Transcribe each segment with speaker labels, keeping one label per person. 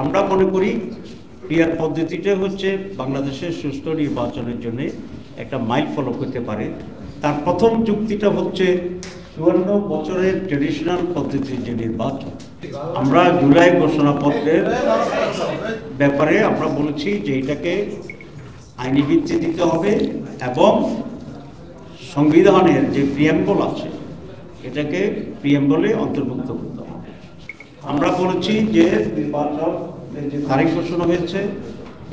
Speaker 1: আমরা মনে করি পিআর পদ্ধতিটা হচ্ছে বাংলাদেশের সুষ্ঠু নির্বাচনের জন্য একটা মাইল ফলক হতে পারে। তার প্রথম যুক্তিটা হচ্ছে ৫৪ বছরের ট্রেডিশনাল পদ্ধতির যে নির্বাচন, আমরা জুলাই ঘোষণাপত্রের ব্যাপারে আমরা বলেছি যে এটাকে আইনি ভিত্তি দিতে হবে এবং সংবিধানের যে প্রিয়াম্বল আছে এটাকে প্রিয়াম্বলে অন্তর্ভুক্ত করতে হবে। আমরা বলেছি যে নির্বাচন যে তারিখ ঘোষণা হয়েছে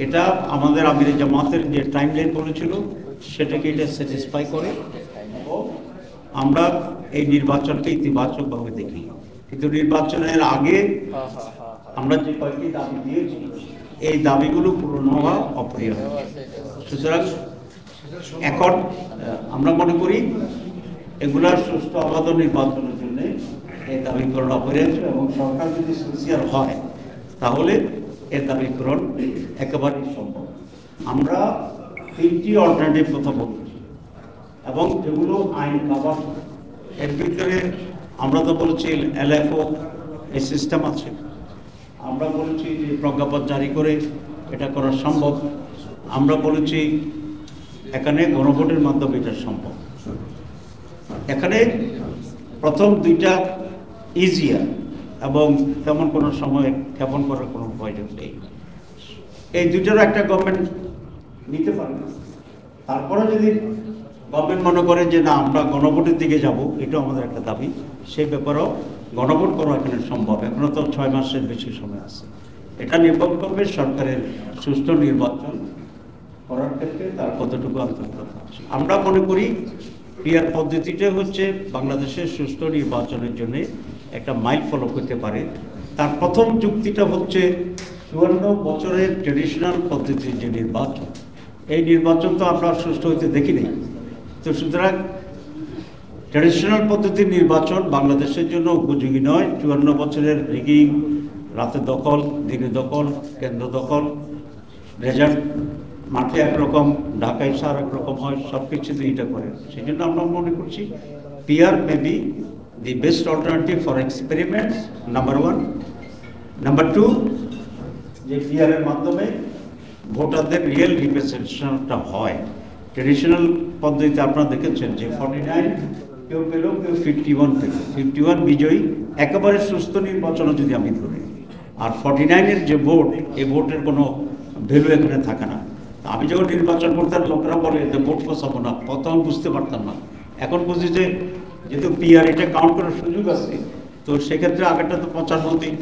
Speaker 1: এটা আমাদের আমির জামাতের যে টাইমলাইন বলেছিল সেটাকে এটা স্যাটিসফাই করে এবং আমরা এই নির্বাচনকে ইতিবাচকভাবে দেখি। কিন্তু নির্বাচনের আগে আমরা যে কয়েকটি দাবি দিয়েছি এই দাবিগুলো পূরণ হওয়া অপরিহার্য। সুতরাং এখন আমরা মনে করি এগুলার সুষ্ঠু অবাধ নির্বাচনের জন্য এই দাবি পূরণ অপরিহার্য এবং সরকার যদি সিনসিয়ার হয় তাহলে এর দাবি পূরণ একেবারেই সম্ভব। আমরা 3টি অল্টারনেটিভ কথা বলছি এবং যেগুলো আইন কাভার এর ভিতরে আমরা তো বলছি এলএফও এই সিস্টেম আছে, আমরা বলেছি যে প্রজ্ঞাপন জারি করে এটা করা সম্ভব, আমরা বলেছি এখানে গণভোটের মাধ্যমে এটা সম্ভব। এখানে প্রথম দুইটা ইজিয়ার এবং তেমন কোনো সময় ক্ষেপণ করার কোনো প্রয়োজন নেই। এই দুইটারও একটা গভর্নমেন্ট নিতে পারে না। তারপরে যদি গভর্নমেন্ট মনে করে যে না আমরা গণভোটের দিকে যাব, এটাও আমাদের একটা দাবি, সেই ব্যাপারেও গণভোট করা এখানে সম্ভব। এখনো তো 6 মাসের বেশি সময় আছে। এটা নির্ভর করবে সরকারের সুষ্ঠু নির্বাচন করার ক্ষেত্রে তার কতটুকু আন্তরিকতা আছে। আমরা মনে করি পিআর পদ্ধতিটা হচ্ছে বাংলাদেশের সুষ্ঠু নির্বাচনের জন্য একটা মাইল ফলক হতে পারে। তার প্রথম যুক্তিটা হচ্ছে ৫৪ বছরের ট্রেডিশনাল পদ্ধতির যে নির্বাচন, এই নির্বাচন তো আমরা সুষ্ঠু হইতে দেখি নাই। তো সুতরাং ট্রেডিশনাল পদ্ধতির নির্বাচন বাংলাদেশের জন্য উপযোগী নয়। ৫৪ বছরের রিগিং, রাতে দখল, দিনে দখল, কেন্দ্র দখল, রেজাল্ট মাঠে একরকম, ঢাকায় সার একরকম হয়, সব কিছুতে এটা করে। সেই জন্য আমরা মনে করছি PR may be the best alternative for experiments, number 1। Number 2, যে পিআরের মাধ্যমে ভোটারদের রিয়েল রিপ্রেজেন্টেশনটা হয়। ট্রেডিশনাল পদ্ধতিতে আপনারা দেখেছেন যে 49 কেউ পেল, কেউ 51 পেল, 51 বিজয়ী একেবারে সুস্থ নির্বাচনও যদি আমি ধরি। আর 49-এর যে ভোট, এই ভোটের কোনো ভ্যালু এখানে থাকে না। আমি যখন নির্বাচন করতাম লোকেরা বলে যে ভোট ফসাবো না, প্রথম বুঝতে পারতাম না, এখন বুঝি যে যেহেতু পিআর এটা কাউন্ট করার সুযোগ আছে, তো সেক্ষেত্রে আগেরটা তো 95।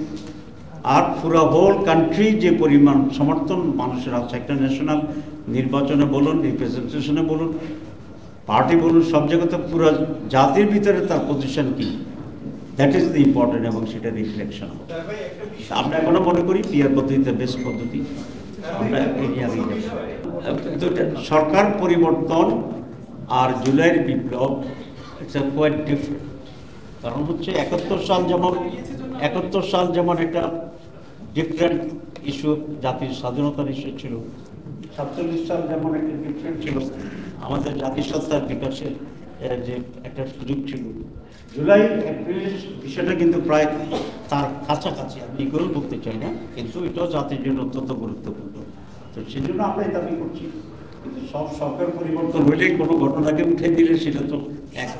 Speaker 1: আর পুরো হোল কান্ট্রি যে পরিমাণ সমর্থন মানুষের আছে একটা ন্যাশনাল নির্বাচনে বলুন, রিপ্রেজেন্টেশনে বলুন, পার্টি বলুন, সব জায়গাতে পুরো জাতির ভিতরে তার পজিশন কি, দ্যাট ইজ দ্য ইম্পর্টেন্ট এবং সেটা রিফ্লেকশন। আমরা এখনো মনে করি পিআর পদ্ধতিতে বেস্ট পদ্ধতি। আমরা সরকার পরিবর্তন আর জুলাইয়ের বিপ্লব ইটস কোয়াইট ডিফারেন্ট। কারণ হচ্ছে 71 সাল যেমন একটা ডিফারেন্ট ইস্যু, জাতির স্বাধীনতার ইস্যু ছিল। 47 সাল যেমন একটা ডিফারেন্ট ছিল, আমাদের জাতিসত্তার বিকাশের যে একটা সুযোগ ছিল। জুলাই এপ্রিলের বিষয়টা কিন্তু প্রায় তার কাছাকাছি, আমি ইকুয়াল বলতে চাই না, কিন্তু এটাও জাতির জন্য অত্যন্ত গুরুত্বপূর্ণ। তো সেই জন্য আমরা এই দাবি করছি। কিন্তু সব সরকার পরিবর্তন হইলে কোনো ঘটনাকে উঠে দিলে সেটা তো এক